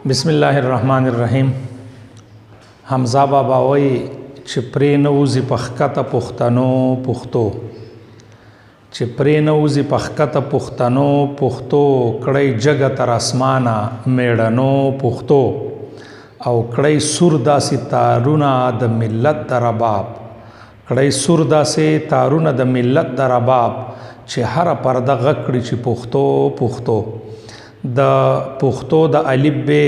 बिस्मिल्लाहिर्रहमानिर्रहीम। हमज़ा बाबा वही चिप्रे नौज़ी पखकत पुख्तनो पुख्तो चिप्रे नौज़ी पखकत पुख्तनो पुख्तो कड़ई जग तर आसमाना मेड़नो पुख्तो और कड़ई सुरदा से तारुना द मिल्लत दरबाब कड़ई सुरदा से तारुना द मिल्लत दरबाब चे हर पर्दा गकड़ी ची पुख्तो पुख्तो द पुख्तो द अलिबे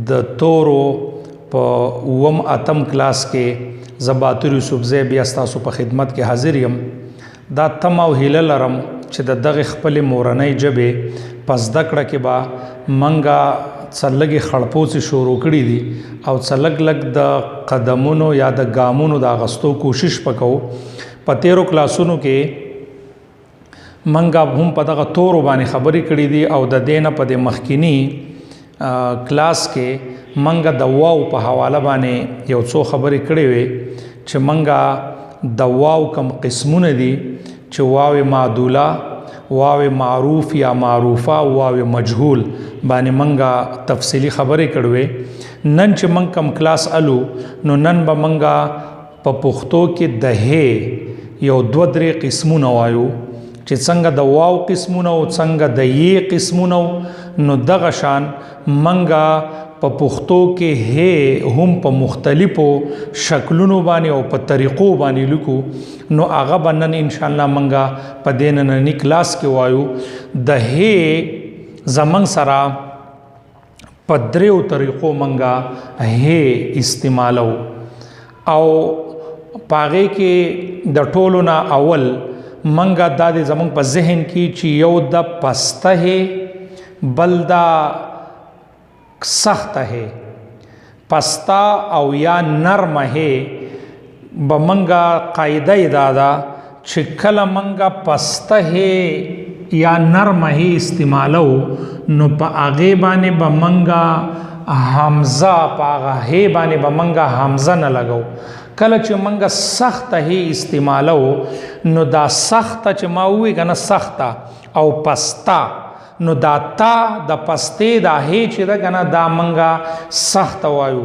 द तोरो प वम अतम क्लास के ज़बातुर यूसुफ़ज़ै बियास्तासु प खिदमत के हाजिर यम दा तम और हिला लरम चे द दग खपल मोरनई जबे पस दकड़ के बा मंगा चलगे खड़पो से शुरू कड़ी दी और चलग लग द कदमुनो या द गामुनो द अगस्तों कोशिश पको पतेरो क्लासुनो के मंगा हम पता तोरो बाने खबरी कड़ी दी और द देना पदे मखकिनी क्लास के मंगा दवाओ पे हवाला बाने यो सो खबरी कड़े हुए च मंगा दवाओ कम किस्मुन दी च वाव मादूला वाव मारूफ या मारूफा वाव मजहूल बाने मंगा तफसीली खबरें कड़वे नन च मंग कम क्लास अलू नो नन ब मंगा प पुख्तो के दहे यो द्वद्रे किस्मुन वायु च संग दवाओ किस्मुन संग दये किस्मुन नो दगशान मंगा प पुख्तो के हे हम प मुख्तलिफो शक्लुनो बानी और प तरीक़ो बानी लिखू नो आगा बनन इंशाअल्लाह मंगा प देननी क्लास के वायु द हे जमंग सरा पद्रे तरीक़ो मंगा हे इस्तेमालो आओ पागे के द टोलोना अवल मंगा दादे जमंग प जहन की ची यो द पस्त है बल्दा सख्त है पस्ता और या नर्म है बमंगा कायदा दादा छिखल मंगा पस्त है या नर्म है इस्तेमालो नो प आगे बाने बमंगा हमज़ा पागा है बाने बमंगा हमज़ा न लगो कल च मंगा सख्त है इस्तेमालो नो दा सख्त च माउए गना सख्ता और पस्ता नो दाता द पस्ते दा हे च द गना दा मंगा सख्त वायु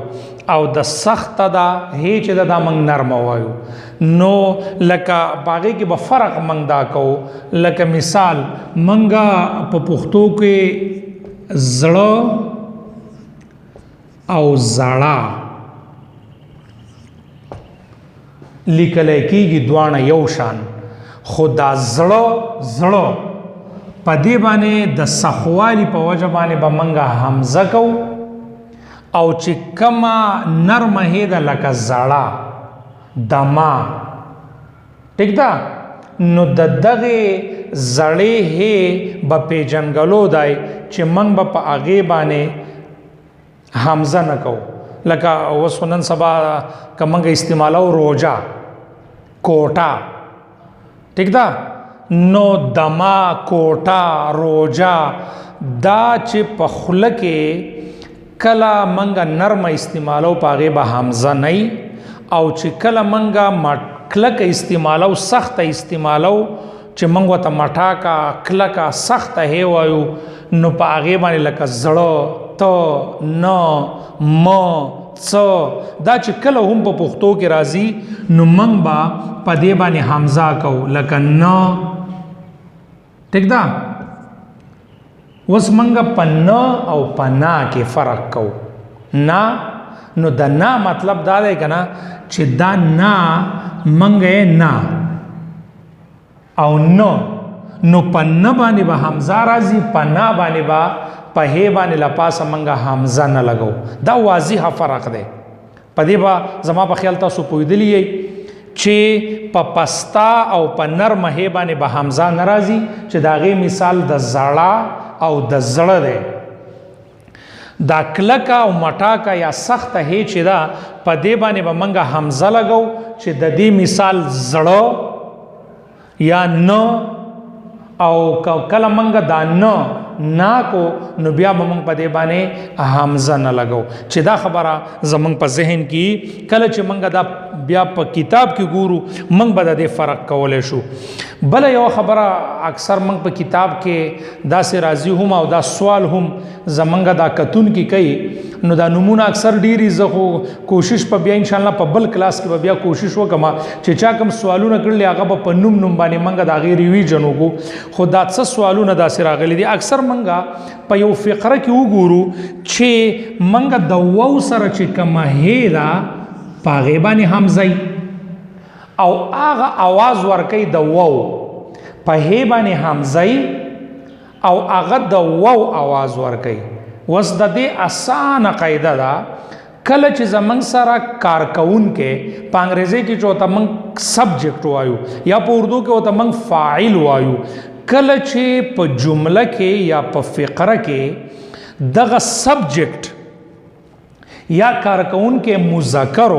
और द सख्त दा हे च दा मंग नरम वायु नो लका बागे के बफरक मंग दा को लका मिसाल मंगा प पुख्तो के जड़ा और जाड़ा लिखले की द्वाण यौशान खुदा जड़ा जड़ा पदे बाने द सखवाली पवज बाने बमंगा हमज़ा को और चिकमा नर्म है द लका जाड़ा दमा ठीक था नो दगे जड़े है बपे जंगलो दाय चिमंग बप आगे बाने हमज़ा न को लका वो सुनन सबा कमंग इस्तेमाल रोजा कोटा ठीक था नो दमा कोटा रोजा दा च पखुल के कला मंगा नर्म इस्तेमालो पागे बा हमज़ा नहीं और च कला मंगा मटलक इस्तेमालो सख्त इस्तेमालो च मंगवा त मठा का अखला का सख्त है वायु नो पागे बाने लका जड़ो तो न म च दा च कला हम प पुख्तो के राजी नो मंग बा पदे बाने हमज़ा को लका न ठीक था उस मंगा पन्ना और पन्ना के फ़र्क को ना नो द ना मतलब दा दे ना चिदा ना मंगे ना और नो पन्ना बाने बा हमज़ा राजी पन्ना बाने बा पहे बाने लपास मंगा हमज़ा न लगो दा वाजी हा फ़र्क दे पदे बा जमा प ख्याल तासु पोइदलिए चे पस्ता और प नर्म है बाने बा हमज़ा नाराजी चे दागे मिसाल द जड़ा और द जड़ दे दाखला का और मटा का या सख्त है चे दा पदे बाने बा मंगा हमज़ा लगो चे ददी मिसाल जड़ो या न और कल मंगा दा न ना को नुबिया बमंग पदे बाने हमज़ा न लगो चे दा खबरा जमंग प जहन की कल चे मंगा दा بیا په کتاب کې ګورو موږ به د فرق کولای شو. بل یو خبره اکثر موږ په کتاب کې داسې راځي هم او دا سوال هم زمونږ دا کتون کې کوي نو دا نمونه اکثر ډیری زه خو کوشش په بیا ان شاء الله په بل کلاس کې بیا کوشش وکم چې چا کوم سوالونه کړل هغه په نوم باندې موږ دا غیر ریویژن وکړو. خو دا څه سوالونه داسې راغلي دي اکثر موږ په یو فقره کې وګورو چې موږ د واو سره چې کومه هیدا په غیبانی حمزه او هغه आवाज ورکي د واو په هیبانی حمزه او هغه د واو आवाज ورکي. وس د دې اسانه قاعده ده کله چې زمنګ سره کارکون کې په انګریزي کې چوته منګ سبجیکټ وایو یا په اردو کې وته منګ فاعل وایو. کله چې په جمله کې یا په فقره کې دغه سبجیکټ یا کارکون کې مذکر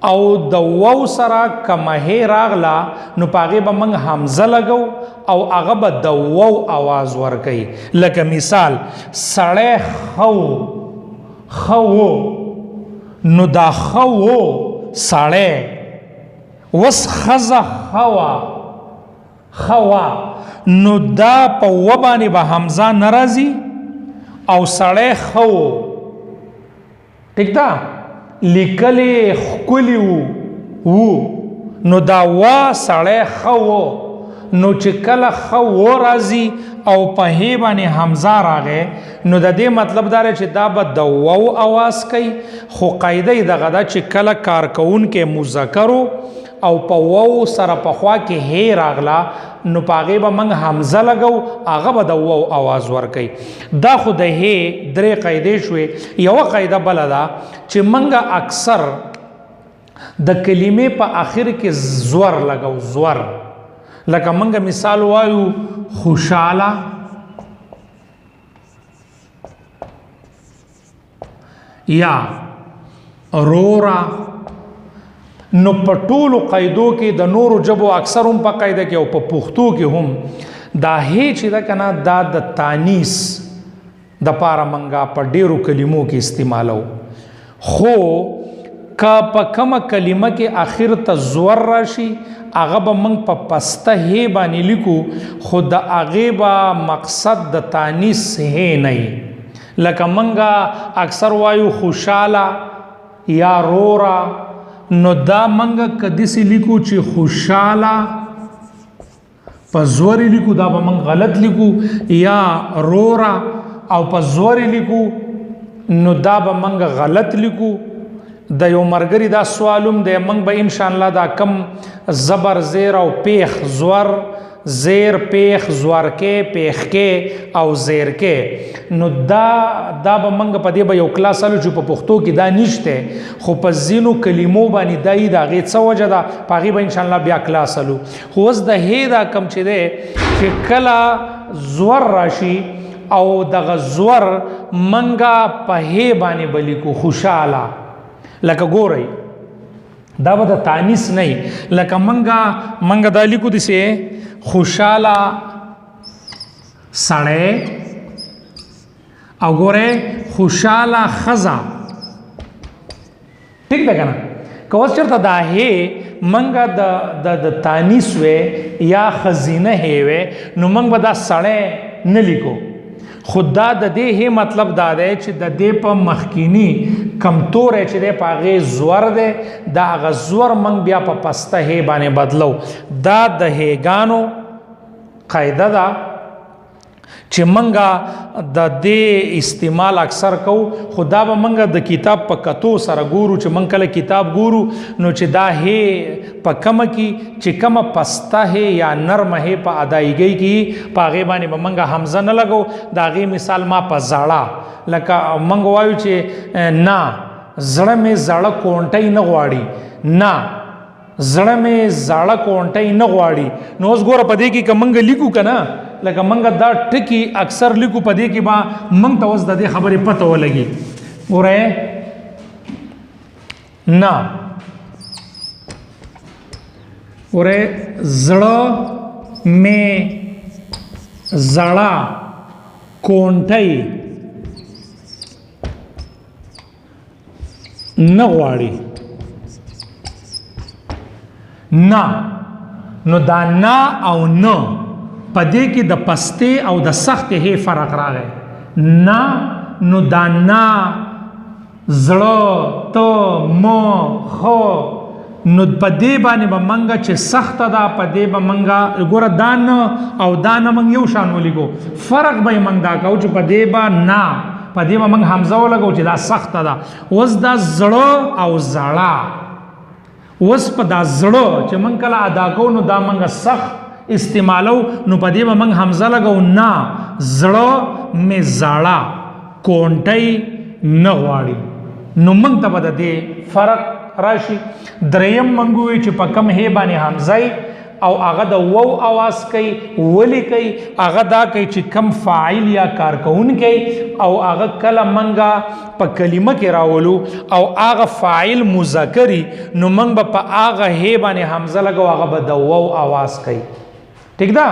او د واو سره کمه راغلا نو پاغه به منګ حمزه لګو او هغه به د واو आवाज ورکي. لکه مثال سړی خو نو دا خو سړی وس خزه خوا نو دا په وبانی به حمزه ناراضي او سړی خو ټیک ده لیکلی خکلی وو نو دا وا سړی خو نو چې کله خو راځي او په هی باندې حمزه راغې نو د دې مطلب دا چې دا به د واو आवाज کوي. خو قاعده دغه دا چې کله کارکون کې مذکر او په واو سره په خوا کې هی راغلا نو پاغه به منګ حمزه لګو هغه به د واو आवाज ورکي. دا خو د هی درې قاعده شوې. یو قاعده بل دا چې منګ اکثر د کلمې په اخر کې زور لګو زور. لکه منګ مثال وایو خوشاله یا رورا نو په ټولو قاعدو کې د نورو جبو اکثر هم په قاعده کې او په پښتو کې هم دا هی چې دا کنه دا د تانیس د پاره منګه په ډیرو کلمو کې استعمالو. خو کا په کومه کلمه کې اخر ته زور راشي هغه به موږ په پسته هی باندې لیکو خو د هغې به مقصد د تانیس هی نه وي. لکه موږ اکثر وایو خوشاله یا رورا نو دا موږ که داسې لیکو چې خوشاله په زورې لیکو دا به موږ غلط لیکو یا رورا او په زورې لیکو نو دا به موږ غلط لیکو. د یو مرګري دا سوالوم دی موږ به ان شاء الله دا کم زبر زیر او پیخ زور زیر پیخ زور کې پیخ کې او زیر کې نو دا به موږ په دې به یو کلاس الو چې په پښتو کې دا نشته خو په زینو کلمو باندې دای دا غي څه وجه ده پاغي به ان شاء الله بیا کلاس الو. خو اوس د هی دا کم چې ده چې کلا زور راشي او دغه زور منګه په هی باندې بلی کو خوشاله. لکه ګورئ دا به د تانیس نه لکه منګه دا لیکو دسه خوشاله سړی او ګورئ خوشاله خزا. ٹھیک ده کنه که اوس چرته دا هی منګه د تانیس وې یا خزینه هی وې نو منګ به دا سړی نه لیکو. خدا د دې هی مطلب دا دی چې د دې په مخکینی کمتور چې د پاغه زور دی دا غ زور من بیا په پسته هی باندې بدلو. دا د هیګانو قاعده ده چې منګه د دې استعمال اکثر کو. خدا به منګه د کتاب په کتو سره ګورو چې من کله کتاب ګورو نو چې دا هی په کم کې چې کم پسته هی یا نرم هی په ادایګي کې پاغه باندې به منګه حمزه نه لګو. دا غي مثال ما په زړه لکه منګ وایو چې نا زړه می زړه کونټي نه غواړي نا زړه می زړه کونټي نه غواړي. نو اوس ګوره په دې کې کمنګ لیکو کنه لکه منګه دا ټکی اکثر لیکو په دې کې با منګ ته اوس د دې خبرې پته ولګي. ګوره نا ګوره زړه می زړه کونټي نه غواړي نه. نو دا نه او نه پدې کې د پسته او د سخت هي فرق راغی. نه نو دا نه زړه ته مو خو نو پدې باندې به منګه چې سخت ده پدې به منګه ګوره دان او دان منګ یو شان ولګو فرق به منګ دا کو چې پدې با نه پدې به منګ حمزه ولګو چې دا سخت ده. وس دا زړه او زړه وس په دا زړه چې منګ کله ادا کو نو دا منګه سخت استعمالو نو پدې به منګ حمزه لګو نه زړه می زړه کونټي نه غواړي نو منګ ته بده دې فرق راشي. دریم منګوي چې په کم هي باندې حمزه او هغه د وو आवाज کوي ولی کوي هغه دا کوي چې کم فاعل یا کارکون کوي او هغه کله منګه په کلمه کې راولو او هغه فاعل مذکری نو منګ په هغه هي باندې حمزه لګو هغه به د وو आवाज کوي. ٹھیک ده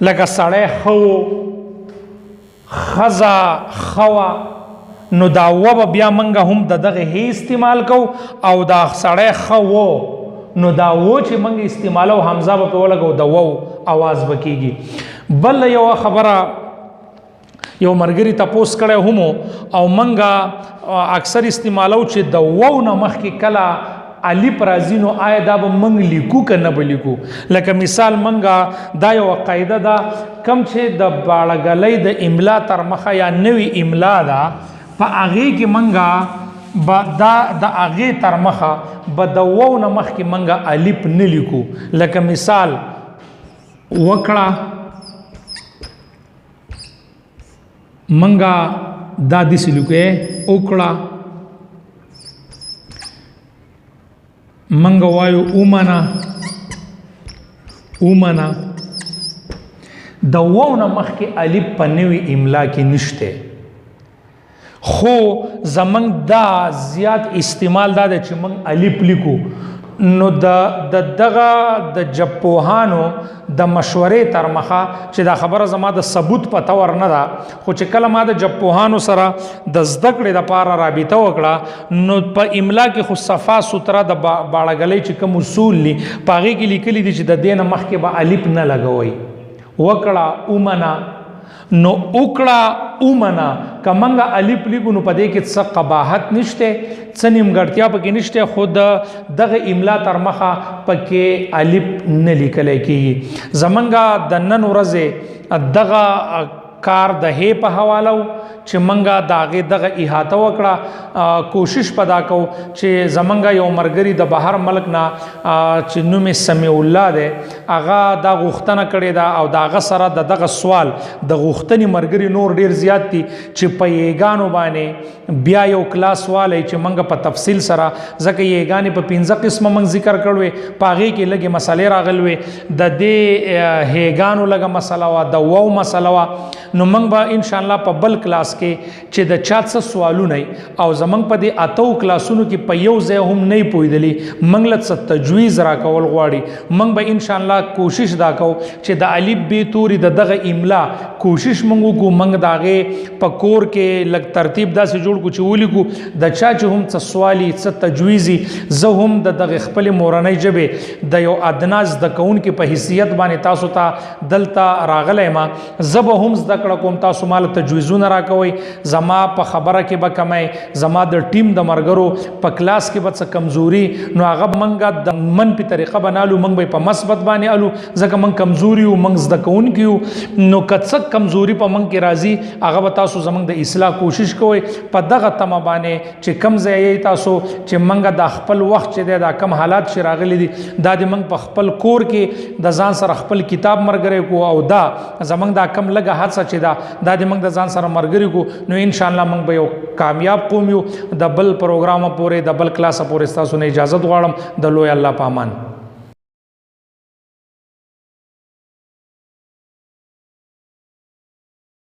لکه سړی خو خزا خوا نو دا و بیا منګه هم دغه هي استعمال کو او دا سړی خو نو دا و چې منګه استعمالو حمزه په ولګو د وو आवाज بکیږي. بل یو خبره یو مرګری تپوس کړه هم او منګه اکثر استعمالو چې د وو نه مخ کې کلا الف راځي نو آیا دا به منګ لیکو کنه به لیکو. لکه مثال منګه دا یو قاعده ده کم چې د باړګلې د املا تر مخه یا نوی املا ده په هغه کې منګه دا د هغه تر مخه به د وو نه مخ کې منګه الف نه لیکو. لکه مثال وکړه منګه دا دې لیکو وکړه منګه وایو اومنا د وو نه مخ کې الف په نوی املا کې نشته خو زمنګ دا زیات استعمال دا چې من الف لیکو نو دغه د جپوهانو د مشورې تر مخه چې دا خبره زما د ثبوت په تور نه ده خو چې کله ما د جپوهانو سره د زده کړې د پاره رابطه وکړه نو په املا کې خو صفا سوتره د باړګلې چې کوم اصول لي پاغه کې لیکلي دي چې د دینه مخ کې به الف نه لګوي. وکړه اومنا نو وکړه اومنا کمنګه الف لیکو نو پدې کې څه قباحت نشته څه نیمګړتیا پکې نشته خود دغه املا تر مخه پکې الف نه لیکل کېږي. زمنګه د نن ورځې دغه کار د هي په حوالو چې منګه داغه دغه احاطه وکړه کوشش پدا کو چې زمنګه یو مرګري د بهر ملک نه چې نوم سمیع الله ده اغا دا غوښتنه کړې ده او داغه سره دغه سوال د غوښتنې مرګري نور ډیر زیات دي چې په یګانو باندې بیا یو کلاس والے چې منګه په تفصیل سره ځکه یګانې په 15 قسمه منګ ذکر کړو پاغه کې لګي مسالې راغلوي د دې هیګانو لګه مسله وا د وو مسله وا نو منګ به ان شاء الله په بل کلاس کې چې د چا څه سوالونه او زمنګ په دې اتو کلاسونو کې په یو ځای هم نه پویدلی منګ لڅ تجویز را کول غواړي منګ به ان شاء الله کوشش دا کو چې د الف ب توري دغه املا کوشش منګو کو منګ داغه په کور کې لګ ترتیب داسې جوړ کو چې ولي کو د چا چې هم څه سوالي څه تجویزي زه هم دغه خپل مورنۍ جبه د یو ادناز د کون کې په حیثیت باندې تاسو ته دلته راغلی ما زب هم زدکړه کوم تاسو مال تجویزونه راکوي زما په خبره کې به کمای زما د ټیم د مرګرو په کلاس کې به څه کمزوري نو هغه منګه د من په طریقه بنالو منګ به په مثبت باندې الو ځکه من کمزوري او منګ زده کون کیو نو کڅ کمزوري په منګ کې راځي هغه به تاسو زمنګ د اصلاح کوشش کوئ په دغه تمه باندې چې کم ځای تاسو چې منګه د خپل وخت چې د کم حالات چې راغلي دي دا د منګ په خپل کور کې د ځان سره خپل کتاب مرګره کو او دا زمنګ دا کم لګه حادثه چې دا د منګ د ځان سره مرګري کو نو ان شاء الله منګ به یو کامیاب قوم یو د بل پروګرام پورې د بل کلاس پورې تاسو نه اجازه غواړم د لوی الله پامان.